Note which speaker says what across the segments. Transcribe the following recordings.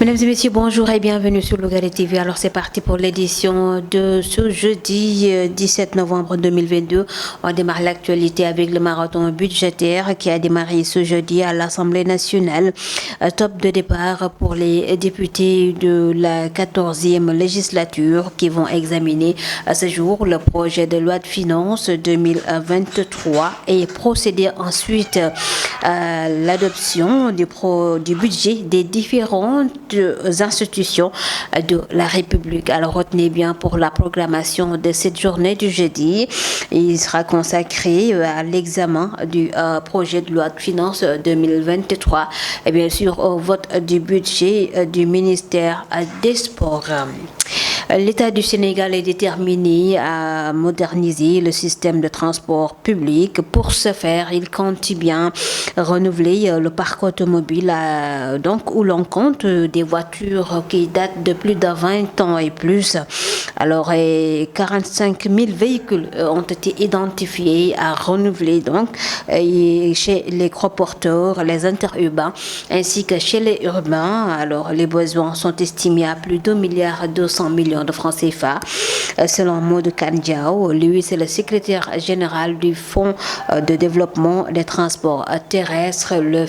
Speaker 1: Mesdames et messieurs, bonjour et bienvenue sur Lougaré TV. Alors c'est parti pour l'édition de ce jeudi 17 novembre 2022. On démarre l'actualité avec le marathon budgétaire qui a démarré ce jeudi à l'Assemblée nationale. Top de départ pour les députés de la 14e législature qui vont examiner à ce jour le projet de loi de finances 2023 et procéder ensuite à l'adoption du budget des différentes institutions de la République. Alors retenez bien pour la programmation de cette journée du jeudi, il sera consacré à l'examen du projet de loi de finances 2023 et bien sûr au vote du budget du ministère des Sports. L'État du Sénégal est déterminé à moderniser le système de transport public. Pour ce faire, il compte bien renouveler le parc automobile donc où l'on compte des voitures qui datent de plus de 20 ans et plus. Alors, 45 000 véhicules ont été identifiés à renouveler donc chez les gros porteurs, les interurbains ainsi que chez les urbains. Alors, les besoins sont estimés à plus de 1,2 milliard de francs CFA. Selon Maud Kandiao, lui c'est le secrétaire général du Fonds de développement des transports terrestres, le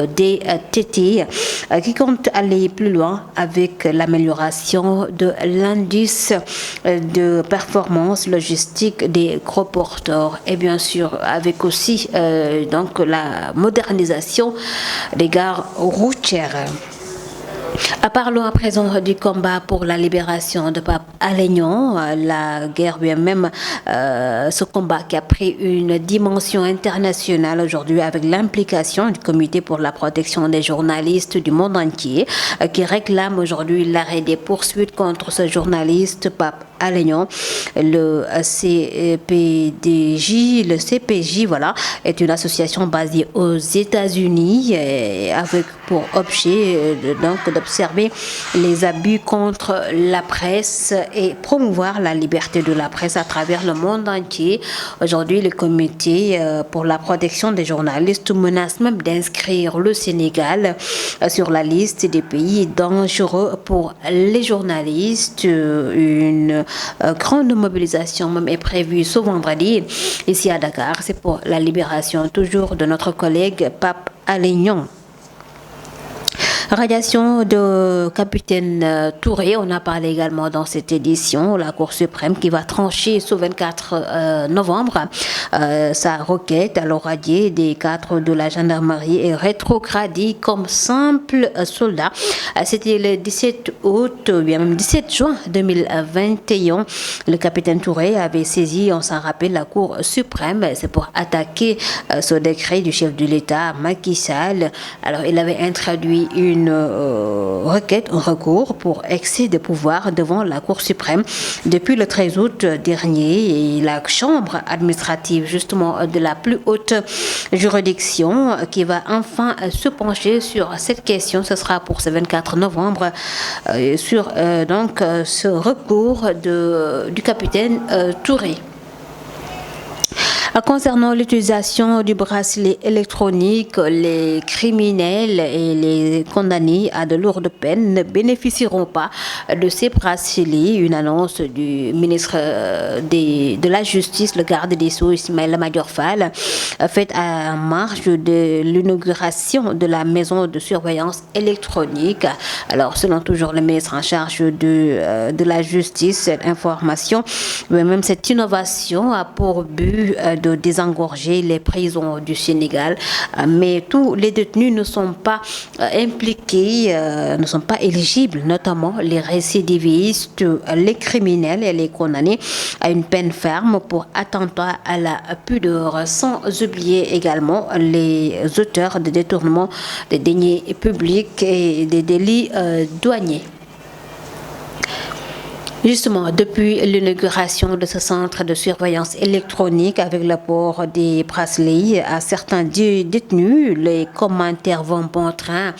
Speaker 1: FDTT, qui compte aller plus loin avec l'amélioration de l'indice de performance logistique des gros porteurs et bien sûr avec aussi donc la modernisation des gares routières. Parlons à présent du combat pour la libération de Pape Alé Niang, la guerre même, ce combat qui a pris une dimension internationale aujourd'hui avec l'implication du Comité pour la protection des journalistes du monde entier qui réclame aujourd'hui l'arrêt des poursuites contre ce journaliste Pape Alé Niang. Le CPJ, voilà, est une association basée aux États-Unis avec pour objet donc d'observer les abus contre la presse et promouvoir la liberté de la presse à travers le monde entier. Aujourd'hui, le comité pour la protection des journalistes menace même d'inscrire le Sénégal sur la liste des pays dangereux pour les journalistes. Une grande mobilisation même est prévue ce vendredi ici à Dakar. C'est pour la libération toujours de notre collègue Pape Alé Niang. Radiation de capitaine Touré, on a parlé également dans cette édition, la Cour suprême qui va trancher ce 24 novembre sa requête à l'oradier des cadres de la gendarmerie et rétrogradé comme simple soldat. C'était le 17 août, bien même 17 juin 2021. Le capitaine Touré avait saisi, on s'en rappelle, la Cour suprême. C'est pour attaquer ce décret du chef de l'État, Macky Sall. Alors, il avait introduit une requête, un recours pour excès de pouvoir devant la Cour suprême depuis le 13 août dernier et la chambre administrative justement de la plus haute juridiction qui va enfin se pencher sur cette question. Ce sera pour ce 24 novembre sur donc ce recours du capitaine Touré. Concernant l'utilisation du bracelet électronique, les criminels et les condamnés à de lourdes peines ne bénéficieront pas de ces bracelets. Une annonce du ministre de la Justice, le garde des Sceaux, Ismaïla Madior Fall, faite en marge de l'inauguration de la maison de surveillance électronique. Alors, selon toujours le ministre en charge de la Justice, cette information, même cette innovation a pour but de désengorger les prisons du Sénégal, mais tous les détenus ne sont pas impliqués, ne sont pas éligibles, notamment les récidivistes, les criminels et les condamnés à une peine ferme pour attentat à la pudeur, sans oublier également les auteurs de détournement des deniers publics et des délits douaniers. Justement, depuis l'inauguration de ce centre de surveillance électronique avec l'apport des bracelets à certains détenus, les commentaires vont bon train.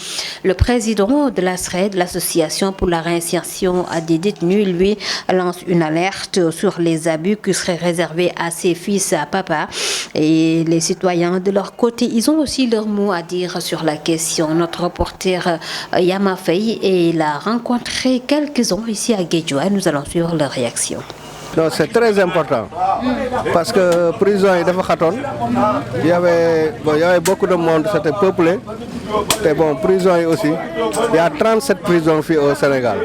Speaker 1: Le président de la SRED, l'association pour la réinsertion des détenus, lui lance une alerte sur les abus qui seraient réservés à ses fils à papa Et les citoyens de leur côté, ils ont aussi leur mot à dire sur la question. Notre reporter Yama Faye, et il a rencontré quelques-uns ici à Guédiawaye. Nous allons suivre leur réaction.
Speaker 2: Non, c'est très important parce que prison est dafa xatoon il y avait beaucoup de monde, c'était peuplé. Et bon, prison yi aussi il y a 37 prisons fii au Sénégal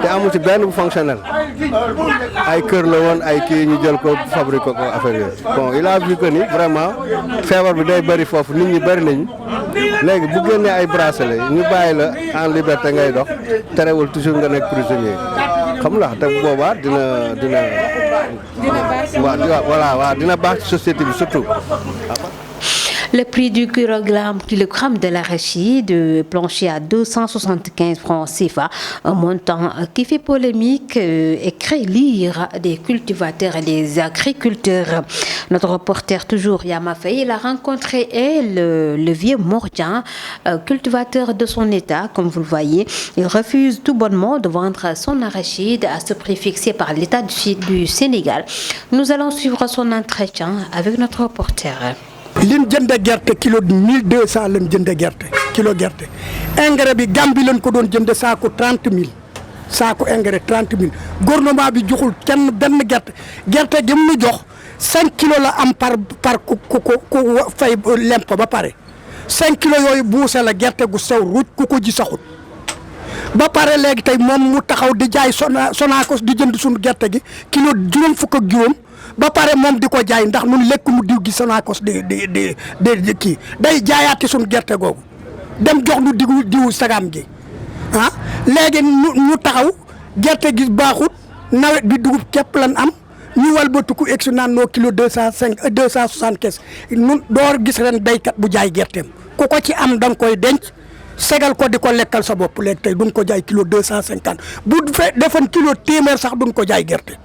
Speaker 2: te amu ci benn bu fonctionnel ay kër la woon ay kii ñu jël ko fabriqué ko affaire yooyu. Bon, il a vu que ni vraiment feebar bi day bëri foofu nit ñi bëri nañu léegi bu génnee ay bracelet ñu bàyyi la en liberté ngay dox terewul toujours nga nekk prisonnier xam nga te boobaa dina baax ci société bi surtout.
Speaker 1: Le prix du kilogramme de l'arachide planché à 275 francs CFA, un montant qui fait polémique et crée l'ire des cultivateurs et des agriculteurs. Notre reporter toujours Yama Faye, il a rencontré le vieux Mordian, cultivateur de son état, comme vous le voyez. Il refuse tout bonnement de vendre son arachide à ce prix fixé par l'État du Sénégal. Nous allons suivre son entretien avec notre reporter.
Speaker 3: liñ jënd gerte kilo 1200 lañ jënd gerte kilo gerte engrais bi Gambie lañ ko doon jënd saako 30 000 saako engrais 30 000 gouvernement bi joxul kenn benn gerte gi mu jox 5 kilos la am par ku fay lemp ba pare 5 kilos yooyu buuse la gerte gu sew ruuj ku ko ji saxut ba pare léegi tey moom mu taxaw di jaay Sonacos di jënd suñu gerte gi kilo juróom fukk ak juróom ba pare moom di ko jaay ndax ñun lekk mu diw gi Sonacos di kii day jaayaati suñu gerte googu dem jox nu diwu sagam gi ah léegi ñu taxaw gerte gi baaxut nawet bi dugub képp lan am ñu walbatiku egsi naan noo kilo 275 ñun door gis ren béykat bu jaay gerteem ku ko ci am da nga koy denc segal ko di ko lekkal sa bopp léegi tey duñ ko jaay kilo 250 bu defoon kilo téeméer sax duñ ko jaay gerte.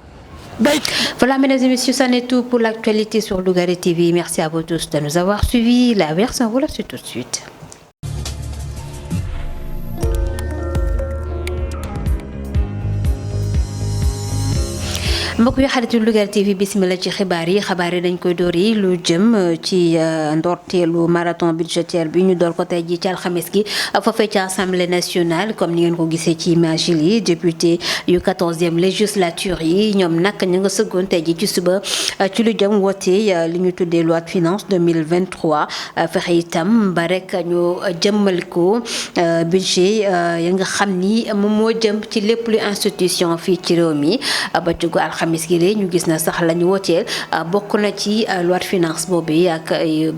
Speaker 1: Voilà, mesdames et messieurs, ça n'est tout pour l'actualité sur Lougaré TV. Merci à vous tous de nous avoir suivis. La version, voilà, c'est tout de suite. mbokk yi xaritu Lougaré TV bismillah ci xibaar yi dañ koy door yi lu jëm ci ndorteelu marathon budgétaire bi ñu door ko tey ji ci alxames gi foofee ci assemblée nationale comme ni ngeen ko gisee ci image yi député yu 14e législature yi ñoom nag ñu nga sëggoon tey ji ci suba ci lu jëm woote li ñu tuddee loi de finance 2023 fexe itam ba rek ñu jëmmal ko budget ya nga xam ni moom moo jëm ci lépp lu institution fii ci réew mi ba ci miskile ñu gis na sax lañu wooteel bokk na ci loi de finance boobu ak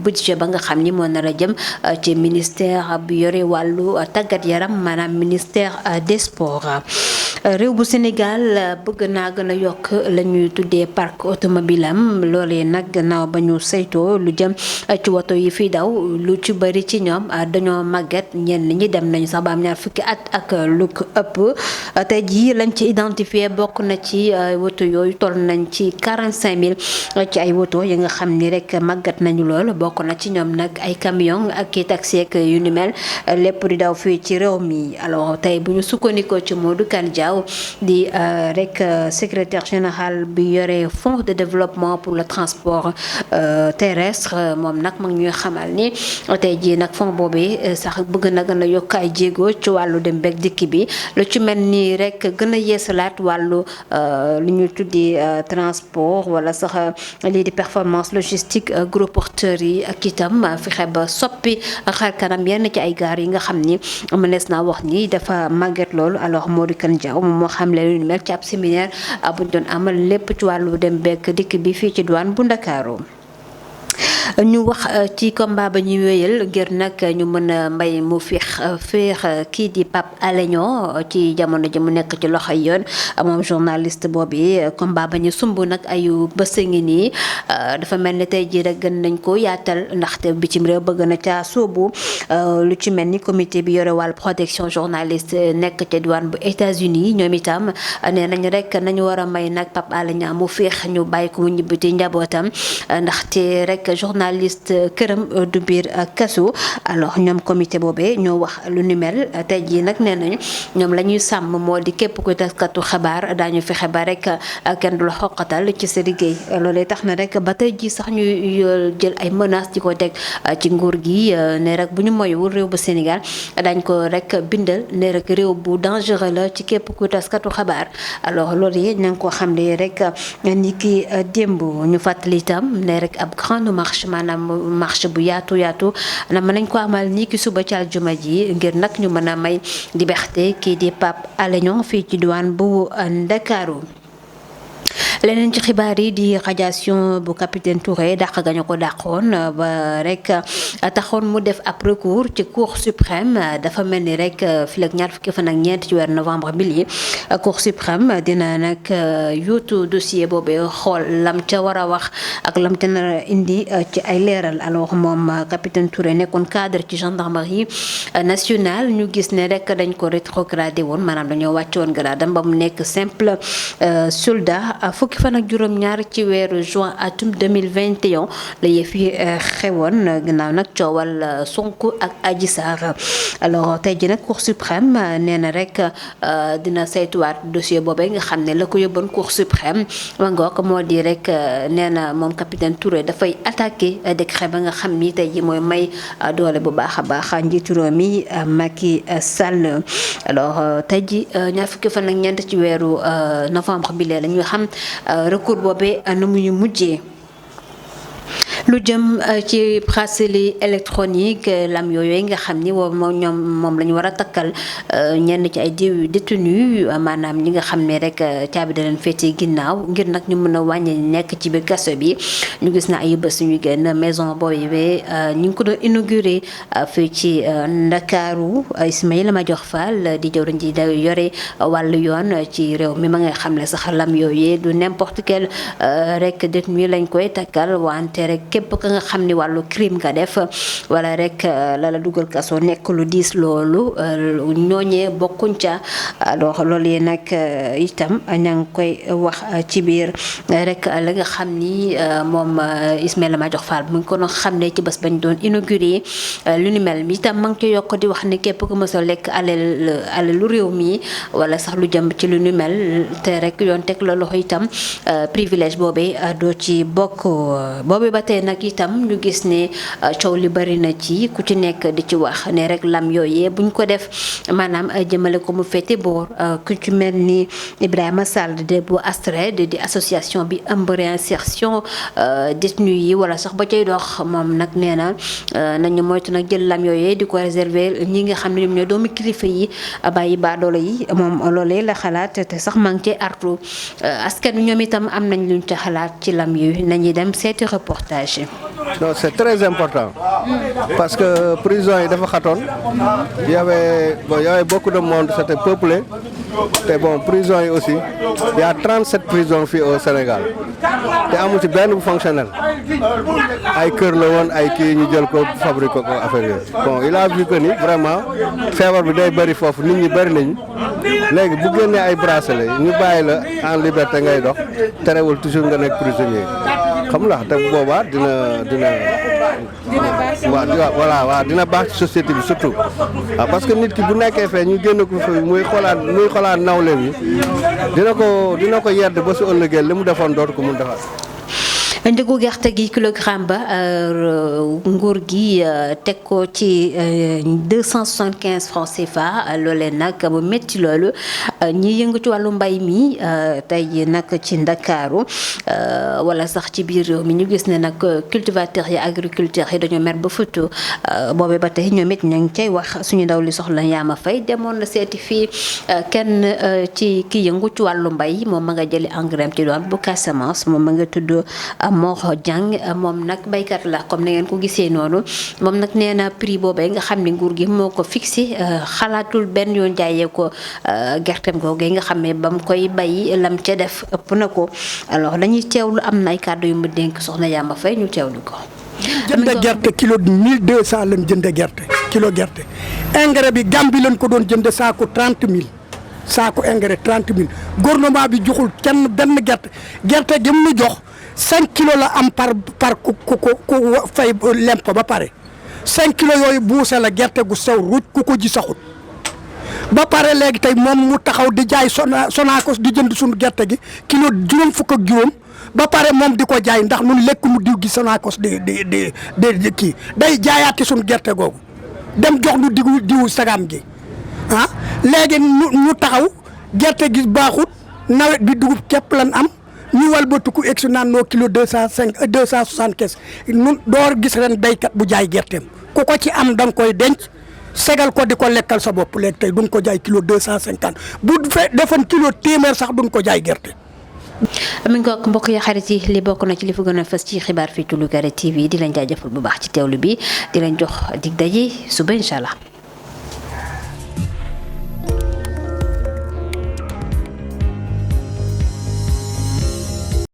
Speaker 1: budget ba nga xam ni moo nar a jëm ci ministère bi yore wàllu tàggat yaram maanaam ministère des sports. réew bu Sénégal bëgg naa gën a yokk la ñuy tuddee parc automobile am loolee nag gannaaw ba ñu saytoo lu jëm ci woto yi fi daw lu ci bëri ci ñoom dañoo màgget ñenn ñi dem nañu sax ba am ñaar fukki at ak lu ko ëpp tey jii lañ ci identifié bokk na ci woto yooyu toll nañ ci 45 000 ci ay woto yi nga xam ni rek màggat nañu lool bokk na ci ñoom nag ay camion ak i taxi ak yu ni mel lépp di daw fii ci réew mi alors tey bu ñu sukkandikoo ci Modou Kane Diaw di rek secrétaire général bi yore fonds de développement pour le transport terrestre moom nag mag ñuy xamal ni tey jii nag fonds boobee sax bëgg na gën a yokk ay jéego ci wàllu dem beeg dikk bi lu ci mel ni rek gën a yeesalaat wàllu lu ñu tuddee transport wala sax lii di performance logistique gros porteurs yi ak itam fexe ba soppi xar kanam yenn ci ay gaar yi nga xam ni mënees naa wax ni dafa màgget loolu alors Modou Kane Diaw moom moo xam le lu mel ci ab séminaire buñ doon amal lépp ci wàllu dem bekk dikk bi fii ci douane bu Ndakaaru ñu wax ci combat ba ñu wéyal ngir nag ñu mën a mbay mu féex kii di Pape Alé Niang ci jamono ji mu nekk ci loxoy yoon moom journaliste boobu combat ba ñu sumb nag ayu bés ngi nii dafa mel ni tey jii rek gën nañ ko yaatal ndaxte bitim réew bëgg na caa sóobu lu ci mel ni comité bi yore wàllu protection journaliste nekk ci douane bu États-Unis ñoom itam nee nañ rek nañu war a may nag Pape Alé Niang mu féex ñu bàyyi ko mu ñibbiti njabootam ndaxte rek journaliste journaliste këram du biir kaso. Alors ñoom comité boobee ñoo wax lu ni mel tey jii nag nee nañu ñoom la ñuy sàmm moo di képp kuy taskatu xabaar daañu fexe ba rek kenn du la xoqatal ci sa liggéey. loolee tax na rek ba tey jii sax ñuy jël ay menaces di ko teg ci nguur gi ne rek bu ñu moywul réew bu Sénégal dañ ko rek bindal ne rek réew bu dangereux la ci képp kuy taskatu xabaar. alors loolu yi ña ngi ko xam ne rek ni ki démb ñu fàttali itam ne rek ab grande marche maanaam marche bu yaatu na mën nañ ko amal nii ki suba ci aljuma ji ngir nag ñu mën a may liberté kii di Pape Alé Niang fii ci diwaan bu Ndakaaru. leneen ci xibaar yi di radiation bu capitaine Touré dàq gañu ko dàqoon ba rek taxoon mu def ab recours ci cour suprême dafa mel ni rek fii ak ñaar fukki fan ak ñeent ci weer novembre bi lii cour suprême dina nag yóotu dossier boobu xool lam ca war a wax ak lam ca nar a indi ci ay leeral. alors moom capitaine Touré nekkoon cadre ci gendarmerie nationale ñu gis ne rek dañ ko rétrogradé woon maanaam dañoo wàcce woon gradam ba mu nekk simple soldat. fukki fan ak juróom-ñaar ci weeru juin atum 2021 la yëf yi xewoon ginnaaw nag coowal Sonko ak Adji Sarr. alors tey ji nag cour suprême nee na rek dina saytuwaat dossier boobee nga xam ne la ko yóbboon cour suprême wangook moo di rek nee na moom capitaine Touré dafay attaqué décret ba nga xam ni tey ji mooy may doole bu baax a baax njiitu réew mi Macky Sall. alors tey ji ñaar fukki fan ak ñeent ci weeru novembre bi lee la ñuy xam recours boobee nu muy mujjee. lu jëm ci bracelet électronique lam yooyu nga xam ni moom la ñu war a takkal ñenn ci ay détenu maanaam ñi nga xam ne rek caabi da leen féete ginnaaw ngir nag ñu mën a wàññi nekk ci biir kaso bi. ñu gis na ay bés ñu génn maison boobu ñu ngi ko doon inauguré fii ci Ndakaaru. Ismaïla Madior Fall di jawriñ ji da yore wàllu yoon ci réew mi ma nga xam ne sax lam yooyu du n'importe quel rek détenu lañ koy takkal wante rek képp ka nga xam ni wàllu crime nga def wala rek la dugal kaso nekk lu diis loolu ñooñee bokkuñ ca. alors loolu yi nag itam ña ngi koy wax ci biir rek la nga xam ni moom Ismaïla Madior Fall mu ngi ko doon xam ne ci bés bañ doon inauguré lu ni mel mi itam ma ngi koy yokk di wax ni képp ku mës a lekk alal lu réew mi wala sax lu jëm ci lu ni mel te rek yoon teg la loxo itam privilège boobee doo ci bokk. boobu ba tey nag itam ñu gis ne coow li bari na ci ku ci nekk di ci wax ne rek lam yooyee buñ ko def maanaam jëmale ko mu féete boor ku ci mel ni Ibrahima Sall de bu ASTRED di association bi ëmb réinsertion détenu yi wala sax ba cay dox moom nag nee na nañu moytu nag jël lam yooyee di ko réserver ñi nga xam ne ñoom ñoo doomu kilifa yi bàyyi baadoolo yi moom loolee la xalaat te sax maa ngi cee artu askan wi ñoom itam am nañ luñ ca xalaat ci lam yooyu nañuy dem seeti reportage.
Speaker 2: non c'est très important parce que prison yi dafa xatoon y avait beaucoup de monde, c'était peuplé te bon prison yi aussi y a 37 prisons fii au Sénégal te amul ci benn bu fonctionnel ay kër la woon ay kii ñu jël ko fabriqué ko affaire yooyu. bon il a vu que ni vraiment feebar bi day bëri foofu nit ñi bëri nañu léegi bu génnee ay bracelet ñu bàyyi la en liberté ngay dox terewul toujours nga nekk prisonnier xam nga te boobaa dina baax ci société bi surtout waaw parce que nit ki bu nekkee fee ñu génn ko fi muy xolaat nawleem yi dina ko yedd ba su ëllëgee li mu defoon dootu ko mun defaat.
Speaker 1: njëgu gerte gi kilogramme ba nguur gi teg ko ci 275 francs CFA loolee nag bu métti loolu ñi yëngu ci wàllu mbay mi tey nag ci Ndakaaru wala sax ci biir réew mi ñu gis ne nag cultivateurs yi agriculteurs yi dañoo mer ba futu boobee ba tey ñoom it ñu ngi cay wax suñu ndaw li soxla Yaama Faye demoon na seeti fii kenn ci ki yëngu ci wàllu mbay moom ma nga jëli engrais ci doon bu Casamance moom ma nga tudd Mor Dieng moom nag baykat la comme na ngeen ko gisee noonu moom nag nee na prix boobee nga xam ne nguur gi moo ko fixé xalaatul benn yoon jaayee ko gerteem googee nga xam ne ba mu koy bay lam ca def ëpp na ko. alors dañuy teewlu am na ay kàddu yu mu dénk soxna Yaama Faye ñu teewlu ko.
Speaker 3: jënd gerte kilo 1200 lañ jënd gerte kilo gerte engrais bi Gambie lañ ko doon jënd saako 30 000 saako engrais 30 000 gouvernement bi joxul kenn benn gerte gi mu jox 5 kilos la am par ku fay lempo ba pare 5 kilos yooyu buuse la gerte gu sew ruuj ku ko ji saxut ba pare léegi tey moom mu taxaw di jaay Sonacos di jënd suñu gerte gi kilo juróom fukk ak juróom ba pare moom di ko jaay ndax ñun lekk mu diw gi Sonacos di kii day jaayaati suñu gerte googu dem jox nu diwu sagam gi ah léegi ñu taxaw gerte gi baaxut nawet bi dugub képp lan am ñu walbatiku egsi naan noo kilo 275 nun door gis ren béykat bu jaay gerteem ku ko ci am da nga koy denc segal ko di ko lekkal sa bopp léegi tey duñ ko jaay kilo 250 bu defoon kilo téeméer sax duñ ko jaay gerte.
Speaker 1: mi ngi ko mbokk yi xarit yi li bokk na ci li fa gën a fës ci xibaar fii ci Lougaré TV di leen jaajëfal bu baax ci teewlu bi di leen jox dig daje suba incha allah.